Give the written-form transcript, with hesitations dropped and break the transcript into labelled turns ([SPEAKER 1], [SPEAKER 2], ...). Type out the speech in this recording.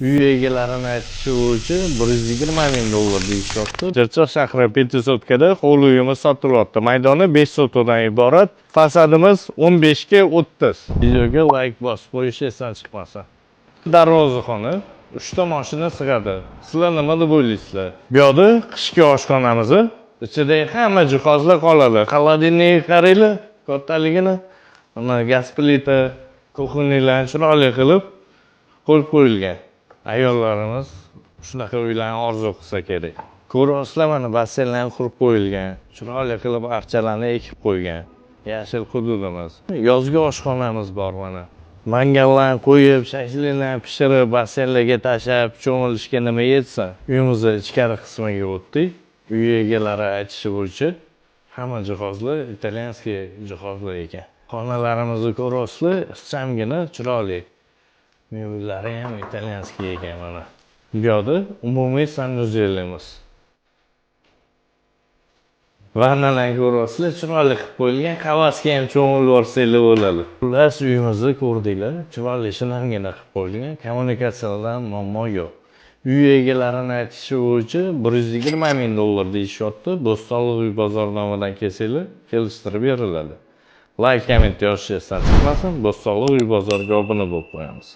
[SPEAKER 1] Uy egalarini aytishi bo'yicha 120 ming dollar deyishyapti. Chirchiq shahri 5 sotkada hovli uyimiz sotilyapti. Maydoni 5 sotkadan iborat. Fasadimiz 15 ga 30. Videoga like bosib qo'yish esdan chiqmasin. Darvozaxona 3 ta mashina sig'adi. Sizlar nima deb o'ylaysizlar? Bu yerda qishki oshxonamiz, ichida hamma jihozlar qoladi. Xolodilnikni qaranglar, kattaligini. Mana gaz plita, kuxonyalarni chiroyli qilib qo'yib qo'yilgan. Ayollarimiz shunaqa uylarni orzu qilsa kerak. Ko'ryapsizlar, mana basseynlarni qurib qo'yilgan. Chiroyli qilib archalarni ekib qo'ygan. Yashil hududimiz. Yozgi oshxonamiz bor mana. Mangallarni qo'yib, shashliklarni pishirib, basseynlarga tashab, cho'milishga nima yetsa, uyimizning ichkari qismiga o'tdik. Uy egalari aytishi bo'yicha hamma jihozlar italyanskiy jihozlar ekan. Xonalarimizni ko'ryapsizlar, ixchamgina, chiroyli. Mebellari ham italyanskiy ekan mana. Bu yerda umumiy sanuzelimiz. Vannalarni ko'ryapsizlar, chiroyli qilib qo'yilgan. Havasga ham cho'milib yuborsanglar bo'ladi. Xullas uyimizni ko'rdinglar, chiroyli shinamgina qilib qo'yilgan. Kommunikatsiyalardan muammo yo'q. Uy egalarini aytishi bo'yicha 120 ming dollar deyishyapti. Bo'stonliq uy bozor nomidan kelsanglar, kelishtirib beriladi. Like, komment yozishni esdan chiqmasin. Bo'stonliq uy bozoriga obuna bo'lib qo'yamiz.